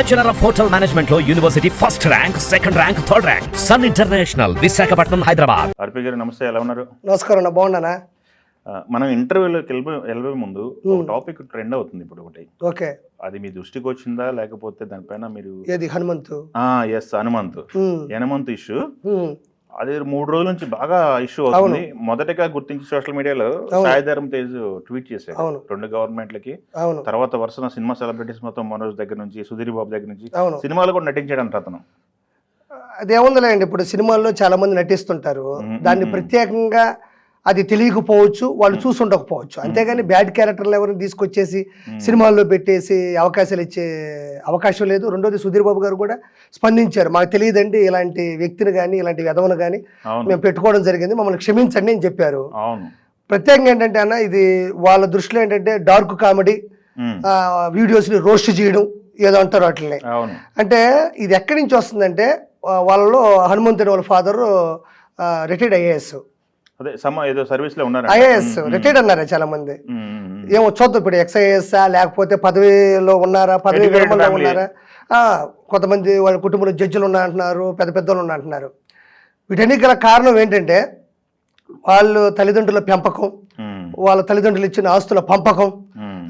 Bachelor of hotel management లో university first rank, second rank, third rank. Sun international, Visakhapatnam, Hyderabad. R P గారు నమస్తే, ఎలా ఉన్నారు? నమస్కారం, బాగున్నానా? మనం ఇంటర్వ్యూలోకి వెళ్ళే ముందు ఒక టాపిక్ ట్రెండ్ అవుతుంది ఇప్పుడు ఒకటి. ఓకే, అది మీ దృష్టికి వచ్చిందా లేకపోతే దానిపైన మీరు ఏది హనుమంతు? Yes, Hanumanthu issue. అది 3 రోజుల నుంచి బాగా ఇష్యూ అవుతుంది. మొదటగా గుర్తించి సోషల్ మీడియాలో సాయిధరం తేజ్ ట్వీట్ చేశారు 2 గవర్నమెంట్లకి. తర్వాత వరుసన సినిమా సెలబ్రిటీస్ మొత్తం మనోజ్ దగ్గర నుంచి, సుధీర్ బాబు దగ్గర నుంచి సినిమాలు కూడా నటించాడంట అతను. అదేముందిలే అండి, ఇప్పుడు సినిమాల్లో చాలా మంది నటిస్తుంటారు. దాన్ని ప్రత్యేకంగా అది తెలియకపోవచ్చు, వాళ్ళు చూసుండకపోవచ్చు. అంతేగాని బ్యాడ్ క్యారెక్టర్లు ఎవరిని తీసుకొచ్చేసి సినిమాల్లో పెట్టేసి అవకాశాలు ఇచ్చే అవకాశం లేదు. రెండోది, సుధీర్ బాబు గారు కూడా స్పందించారు. మాకు తెలియదండి ఇలాంటి వ్యక్తిని కానీ ఇలాంటి విధవను కానీ మేము పెట్టుకోవడం జరిగింది, మమ్మల్ని క్షమించండి అని చెప్పారు. ప్రత్యేకంగా ఏంటంటే అన్న, ఇది వాళ్ళ దృష్టిలో ఏంటంటే డార్క్ కామెడీ వీడియోస్ని రోస్ట్ చేయడం ఏదో అంటారు వాటిని. అంటే ఇది ఎక్కడి నుంచి వస్తుందంటే, వాళ్ళలో హనుమంతుడి వాళ్ళ father retired IAS, IAS retired అన్నారా చాలా మంది. ఏమో చూద్దాం ఇప్పుడు, ఎక్స్ఐఏఎస్ లేకపోతే పదవిలో ఉన్నారా, పదవి విరమణలో ఉన్నారా, కొంతమంది వాళ్ళ కుటుంబంలో జడ్జిలు ఉన్నారంటున్నారు, పెద్ద పెద్దలు ఉన్నారంటున్నారు. వీటన్నిటి గల కారణం ఏంటంటే వాళ్ళు తల్లిదండ్రుల పెంపకం, వాళ్ళ తల్లిదండ్రులు ఇచ్చిన ఆస్తుల పంపకం.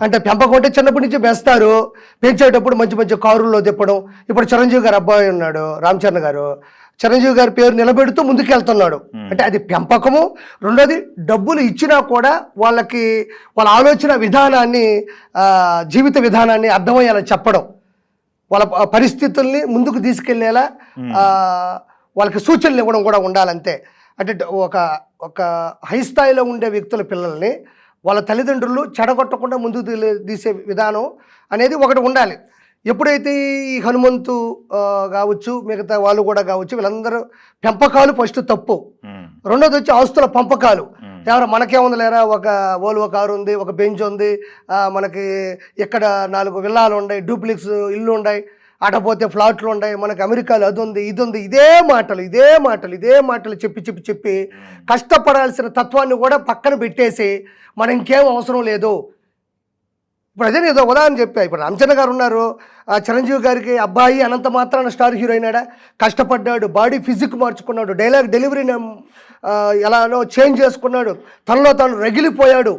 అంటే పెంపకం అంటే చిన్నప్పటి నుంచి పెంచుతారు, పెంచేటప్పుడు మంచి మంచి కారుల్లో తిప్పడం. ఇప్పుడు చిరంజీవి గారు అబ్బాయి ఉన్నాడు, రామ్ చరణ్ గారు, చిరంజీవి గారి పేరు నిలబెడుతూ ముందుకెళ్తున్నాడు. అంటే అది పెంపకము. రెండోది, డబ్బులు ఇచ్చినా కూడా వాళ్ళకి వాళ్ళ ఆలోచన విధానాన్ని, జీవిత విధానాన్ని అర్థమయ్యేలా చెప్పడం, వాళ్ళ పరిస్థితుల్ని ముందుకు తీసుకెళ్లేలా వాళ్ళకి సూచనలు ఇవ్వడం కూడా ఉండాలంతే. అంటే ఒక హై స్థాయిలో ఉండే వ్యక్తుల పిల్లల్ని వాళ్ళ తల్లిదండ్రులు చెడగొట్టకుండా ముందుకు తీసే విధానం అనేది ఒకటి ఉండాలి. ఎప్పుడైతే ఈ హనుమంతు కావచ్చు, మిగతా వాళ్ళు కూడా కావచ్చు, వీళ్ళందరూ పెంపకాలు ఫస్ట్ తప్పు. రెండోది వచ్చి ఆస్తుల పంపకాలు. ఎవరు మనకేముంది లేరా, ఒక ఓల్వో కారు ఉంది, ఒక బెంచ్ ఉంది, మనకి ఇక్కడ 4 విల్లాలు ఉన్నాయి, డూప్లెక్స్ ఇల్లు ఉన్నాయి, అటపోతే ఫ్లాట్లు ఉన్నాయి, మనకి అమెరికాలో అది ఉంది, ఇది ఉంది. ఇదే మాటలు చెప్పి కష్టపడాల్సిన తత్వాన్ని కూడా పక్కన పెట్టేసి మనం ఇంకేం అవసరం లేదు. ఇప్పుడు అదే నేను ఉదాహరణ చెప్పా. ఇప్పుడు రామచంద్ర గారు ఉన్నారు, చిరంజీవి గారికి అబ్బాయి అనంత మాత్రాన స్టార్ హీరో అయినాడా? కష్టపడ్డాడు, బాడీ ఫిజిక్ మార్చుకున్నాడు, డైలాగ్ డెలివరీని ఎలానో చేంజ్ చేసుకున్నాడు, తనలో తాను రగిలిపోయాడు.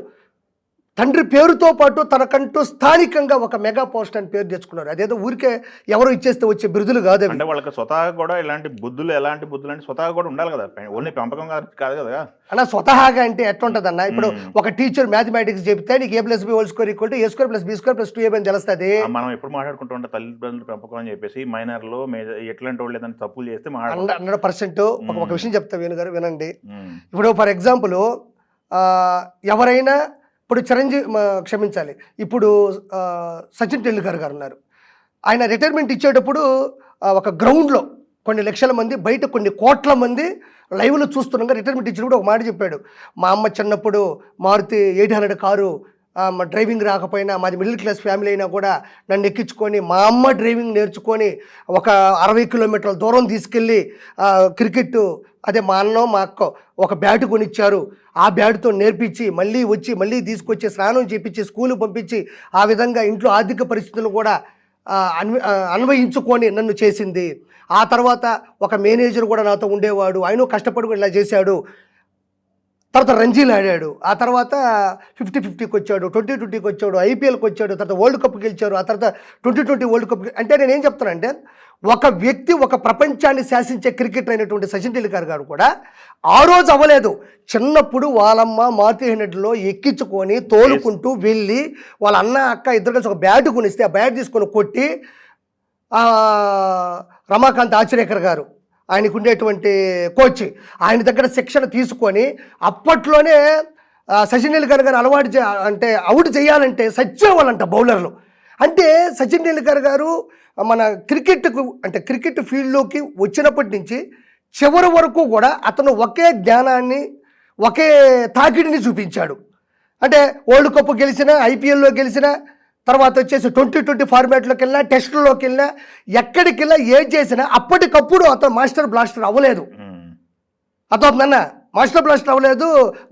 తండ్రి పేరుతో పాటు తనకంటూ స్థానికంగా ఒక మెగా పోస్ట్ అని పేరు తెచ్చుకున్నారు. అదేదో ఊరికే ఎవరు ఇచ్చేస్తే వచ్చే బిరుదులు కాదు. అంటే వాళ్ళకి స్వతహాగా కూడా ఎలాంటి బుద్ధులు అంటే స్వతహాగా కూడా ఉండాలి కదా, ఓన్లీ పెంపకం కాదు కదా అన్న. స్వతహాగా అంటే ఎట్లుంటుంది అన్న, ఇప్పుడు ఒక టీచర్ మ్యాథమెటిక్స్ చెప్తే నీకు A+B² = A²+B²+2AB అని తెలుస్తుంది. మనం ఎప్పుడు మాట్లాడుకుంటూ ఉంటాం తల్లిదండ్రులు పెంపకం అని చెప్పేసి, మైనర్లు ఎట్లాంటి వాళ్ళు ఏదైనా తప్పులు చేస్తే 100%. ఒక విషయం చెప్తా వేణుగారు, వినండి. ఇప్పుడు ఫర్ ఎగ్జాంపుల్, ఎవరైనా ఇప్పుడు క్షమించాలి, ఇప్పుడు సచిన్ టెండూల్కర్ గారు ఉన్నారు. ఆయన రిటైర్మెంట్ ఇచ్చేటప్పుడు ఒక గ్రౌండ్లో కొన్ని లక్షల మంది, బయట కొన్ని కోట్ల మంది లైవ్లో చూస్తున్నాగా రిటైర్మెంట్ ఇచ్చినప్పుడు ఒక మాట చెప్పాడు. మా అమ్మ చిన్నప్పుడు మారుతి 800 కారు, మా డ్రైవింగ్ రాకపోయినా, మాది మిడిల్ క్లాస్ ఫ్యామిలీ అయినా కూడా నన్ను ఎక్కించుకొని మా అమ్మ డ్రైవింగ్ నేర్చుకొని ఒక 60 కిలోమీటర్ల దూరం తీసుకెళ్ళి క్రికెట్, అదే మా అన్న మా అక్క ఒక బ్యాట్ కొనిచ్చారు, ఆ బ్యాట్తో నేర్పించి మళ్ళీ తీసుకొచ్చి స్నానం చేపించి స్కూల్కి పంపించి, ఆ విధంగా ఇంట్లో ఆర్థిక పరిస్థితులు కూడా అన్వయించుకొని నన్ను చేసింది. ఆ తర్వాత ఒక మేనేజర్ కూడా నాతో ఉండేవాడు, ఆయన కష్టపడి ఇలా చేశాడు. తర్వాత రంజీలు ఆడాడు, ఆ తర్వాత 50-50కి వచ్చాడు, 20-20కి వచ్చాడు, ఐపీఎల్కి వచ్చాడు, తర్వాత వరల్డ్ కప్ గెలిచాడు, ఆ తర్వాత 2020 వరల్డ్ కప్. అంటే నేనేం చెప్తానంటే, ఒక వ్యక్తి ఒక ప్రపంచాన్ని శాసించే క్రికెటర్ అయినటువంటి సచిన్ టెండూల్కర్ గారు కూడా ఆ రోజు అవ్వలేదు. చిన్నప్పుడు వాళ్ళమ్మ మారుతి 800లో ఎక్కించుకొని తోలుకుంటూ వెళ్ళి వాళ్ళ అన్న అక్క ఇద్దరు కలిసి ఒక బ్యాట్ కొనిస్తే ఆ బ్యాట్ తీసుకొని కొట్టి, రమాకాంత్ ఆచరేకర్ గారు ఆయనకు ఉండేటువంటి కోచ్, ఆయన దగ్గర శిక్షణ తీసుకొని అప్పట్లోనే సచిన్ టెండూల్కర్ గారు అవుట్ చేయాలంటే సచ్చేవాళ్ళంట బౌలర్లు. అంటే సచిన్ టెండూల్కర్ గారు మన క్రికెట్ ఫీల్డ్లోకి వచ్చినప్పటి నుంచి చివరి వరకు కూడా అతను ఒకే జ్ఞానాన్ని, ఒకే తాకిడిని చూపించాడు. అంటే వరల్డ్ కప్ గెలిచినా, ఐపీఎల్లో గెలిచినా, తర్వాత వచ్చేసి 2020 ఫార్మాట్లోకి వెళ్ళినా, టెస్టుల్లోకి వెళ్ళినా, ఎక్కడికి వెళ్ళినా ఏం చేసినా అప్పటికప్పుడు అతను మాస్టర్ బ్లాస్టర్ అవ్వలేదు. అతను మాస్టర్ బ్లాస్టర్ అవ్వలేదు,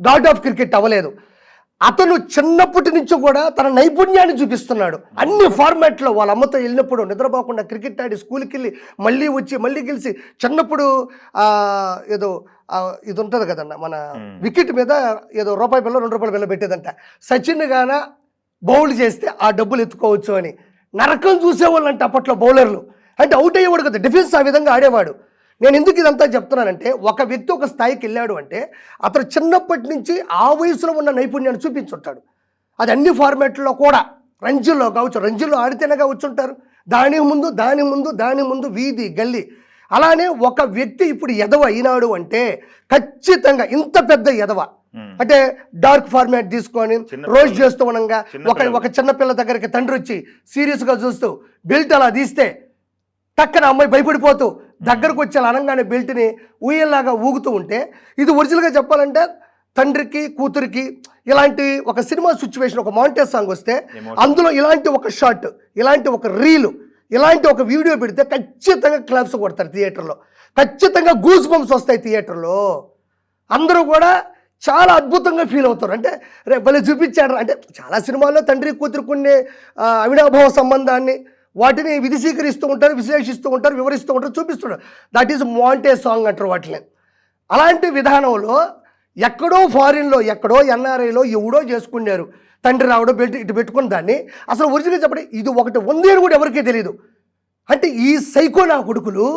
గాడ్ ఆఫ్ క్రికెట్ అవ్వలేదు. అతను చిన్నప్పటి నుంచి కూడా తన నైపుణ్యాన్ని చూపిస్తున్నాడు అన్ని ఫార్మాట్లో. వాళ్ళ అమ్మతో వెళ్ళినప్పుడు నిద్రపోకుండా క్రికెట్ ఆడి స్కూల్కి వెళ్ళి మళ్ళీ వచ్చి మళ్ళీ గెలిచి, చిన్నప్పుడు ఏదో ఇది ఉంటుంది కదన్న మన వికెట్ మీద ఏదో రూపాయి బిల్ల 2 రూపాయల బిల్ల పెట్టేదంట. సచిన్ గాన బౌల్ చేస్తే ఆ డబ్బులు ఎత్తుకోవచ్చు అని నరకం చూసేవాళ్ళు అంటే అప్పట్లో బౌలర్లు. అంటే అవుట్ అయ్యేవాడు కదా, డిఫెన్స్ ఆ విధంగా ఆడేవాడు. నేను ఎందుకు ఇదంతా చెప్తున్నానంటే, ఒక వ్యక్తి ఒక స్థాయికి వెళ్ళాడు అంటే అతను చిన్నప్పటి నుంచి ఆ వయసులో ఉన్న నైపుణ్యాన్ని చూపించుంటాడు. అది అన్ని ఫార్మాట్లో కూడా, రంజీల్లో కావచ్చు, రంజీల్లో ఆడితేనేగా వచ్చుంటారు. దాని ముందు వీధి గల్లీ. అలానే ఒక వ్యక్తి ఇప్పుడు ఎదవ అయినాడు అంటే ఖచ్చితంగా ఇంత పెద్ద ఎదవ అంటే డార్క్ ఫార్మాట్ తీసుకొని రోజు చేస్తూ ఉండగా ఒక చిన్నపిల్ల దగ్గరికి తండ్రి వచ్చి సీరియస్గా చూస్తూ బెల్ట్ అలా తీస్తే టక్కన అమ్మాయి భయపడిపోతూ దగ్గరకు వచ్చే అనగానే బెల్ట్ని ఊయల్లాగా ఊగుతూ ఉంటే, ఇది ఒరిజినల్గా చెప్పాలంటే తండ్రికి కూతురికి ఇలాంటి ఒక సినిమా సిచ్యువేషన్, ఒక మాంటేజ్ సాంగ్ వస్తే అందులో ఇలాంటి ఒక షాట్, ఇలాంటి ఒక రీలు, ఇలాంటి ఒక వీడియో పెడితే ఖచ్చితంగా క్లాప్స్ కొడతారు థియేటర్లో. ఖచ్చితంగా గూస్ బంప్స్ వస్తాయి థియేటర్లో. అందరూ కూడా చాలా అద్భుతంగా ఫీల్ అవుతారు. అంటే రేపు వాళ్ళు చూపించాడు అంటే చాలా సినిమాల్లో తండ్రి కూతురు ఉండే అవినాభావ సంబంధాన్ని వాటిని విధిశీకరిస్తూ ఉంటారు, విశ్లేషిస్తూ ఉంటారు, వివరిస్తూ ఉంటారు, చూపిస్తుంటారు. దట్ ఈజ్ మాంటేజ్ సాంగ్ అంటారు వాటిని. అలాంటి విధానంలో ఎక్కడో ఫారిన్లో, ఎక్కడో ఎన్ఆర్ఐలో ఎవడో చేసుకున్నారు. తండ్రి రావడం బెల్ట్ ఇటు పెట్టుకున్న దాన్ని అసలు ఒరిజినల్గా చెప్పండి ఇది ఒకటి ఉంది అని కూడా ఎవరికీ తెలియదు. అంటే ఈ సైకో నా కొడుకులు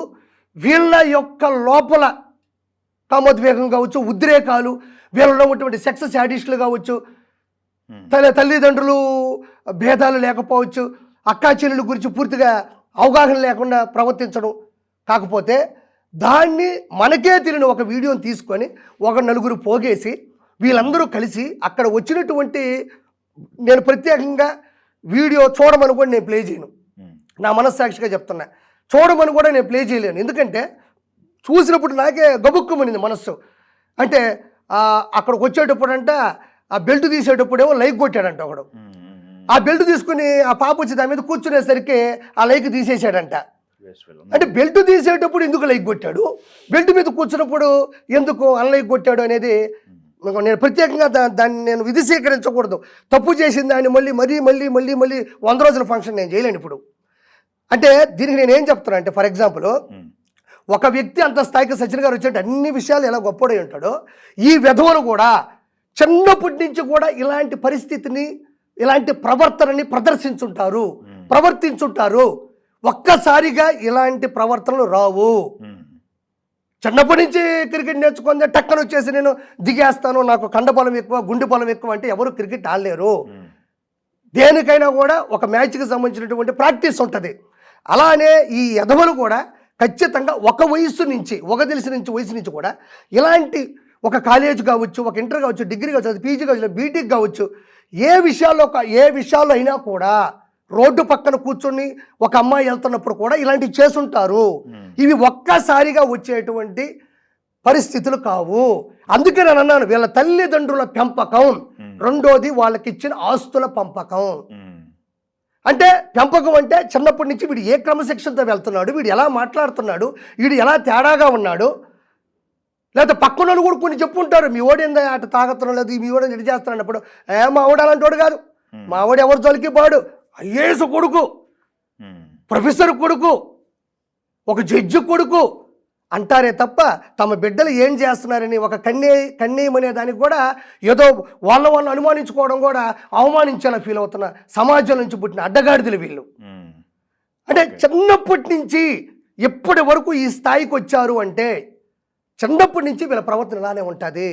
వీళ్ళ యొక్క లోపల కామోద్వేగం కావచ్చు, ఉద్రేకాలు, వీళ్ళలో ఉన్నటువంటి సెక్స్ శాడిస్టులు కావచ్చు, తల్లిదండ్రులు భేదాలు లేకపోవచ్చు, అక్కా చెల్లెల గురించి పూర్తిగా అవగాహన లేకుండా ప్రవర్తించడం. కాకపోతే దాన్ని మనకే తెలియని ఒక వీడియోని తీసుకొని ఒక నలుగురు పోగేసి వీళ్ళందరూ కలిసి అక్కడ వచ్చినటువంటి, నేను ప్రత్యేకంగా వీడియో చూడమని కూడా నేను ప్లే చేయను, నా మనస్సాక్షిగా చెప్తున్నా. చూడమని కూడా నేను ప్లే చేయలేను. ఎందుకంటే చూసినప్పుడు నాకే గబుక్కుమనింది మనస్సు. అంటే అక్కడికి వచ్చేటప్పుడు అంట ఆ బెల్ట్ తీసేటప్పుడేమో లైక్ కొట్టాడంట ఒకడు. ఆ బెల్ట్ తీసుకుని ఆ పాప వచ్చి దాని మీద కూర్చునేసరికి ఆ లైక్ తీసేసాడంట. అంటే బెల్ట్ తీసేటప్పుడు ఎందుకు లైక్ కొట్టాడు, బెల్ట్ మీద కూర్చున్నప్పుడు ఎందుకు అన్లైక్ కొట్టాడు అనేది నేను ప్రత్యేకంగా దాన్ని నేను విధిశీకరించకూడదు. తప్పు చేసిన దాన్ని మళ్ళీ 100 రోజుల ఫంక్షన్ నేను చేయలేను ఇప్పుడు. అంటే దీనికి నేను ఏం చెప్తున్నా అంటే, ఫర్ ఎగ్జాంపుల్ ఒక వ్యక్తి అంత స్థాయికి సచిన్ గారు వచ్చేట అన్ని విషయాలు ఎలా గొప్పడై ఉంటాడో, ఈ విధవలు కూడా చిన్నప్పటి నుంచి కూడా ఇలాంటి పరిస్థితిని, ఇలాంటి ప్రవర్తనని ప్రవర్తించుంటారు. ఒక్కసారిగా ఇలాంటి ప్రవర్తనలు రావు. చిన్నప్పటి నుంచి క్రికెట్ నేర్చుకుంటే టక్కన వచ్చేసి నేను దిగేస్తాను, నాకు కండబలం ఎక్కువ, గుండె బలం ఎక్కువ అంటే ఎవరు క్రికెట్ ఆడలేరు. దేనికైనా కూడా ఒక మ్యాచ్కి సంబంధించినటువంటి ప్రాక్టీస్ ఉంటుంది. అలానే ఈ ఎదవలు కూడా ఖచ్చితంగా ఒక వయసు నుంచి, తెలిసిన వయసు నుంచి కూడా ఇలాంటి ఒక కాలేజ్ కావచ్చు, ఒక ఇంటర్ కావచ్చు, డిగ్రీ కావచ్చు, పీజీ కావచ్చు, బీటెక్ కావచ్చు, ఏ విషయాల్లో అయినా కూడా రోడ్డు పక్కన కూర్చొని ఒక అమ్మాయి వెళ్తున్నప్పుడు కూడా ఇలాంటివి చేసుంటారు. ఇవి ఒక్కసారిగా వచ్చేటువంటి పరిస్థితులు కావు. అందుకే నేను అన్నాను, వీళ్ళ తల్లిదండ్రుల పెంపకం, రెండోది వాళ్ళకి ఇచ్చిన ఆస్తుల పెంపకం. అంటే పెంపకం అంటే చిన్నప్పటి నుంచి వీడు ఏ క్రమశిక్షణతో వెళ్తున్నాడు, వీడు ఎలా మాట్లాడుతున్నాడు, వీడు ఎలా తేడాగా ఉన్నాడు, లేకపోతే పక్కన కూడా కొన్ని చెప్పుంటారు, మీ ఓడిందా అటు తాగుతున్నాడు, లేదు మీ ఓడి ఎడి చేస్తున్నాడు. మా ఆవిడ అలాంటి వాడు కాదు, మా ఆవిడ ఎవరి జోలికి పాడు, ఐఏఎస్ కొడుకు, ప్రొఫెసర్ కొడుకు, ఒక జడ్జి కొడుకు అంటారే తప్ప తమ బిడ్డలు ఏం చేస్తున్నారని ఒక కన్నేయమనే దానికి కూడా ఏదో వాళ్ళ అనుమానించుకోవడం కూడా అవమానించేలా ఫీల్ అవుతున్న సమాజం నుంచి పుట్టిన అడ్డగాడిదలు వీళ్ళు. అంటే చిన్నప్పటి నుంచి ఎప్పటి వరకు ఈ స్థాయికి వచ్చారు అంటే చిన్నప్పటి నుంచి వీళ్ళ ప్రవర్తన ఇలానే ఉంటుంది.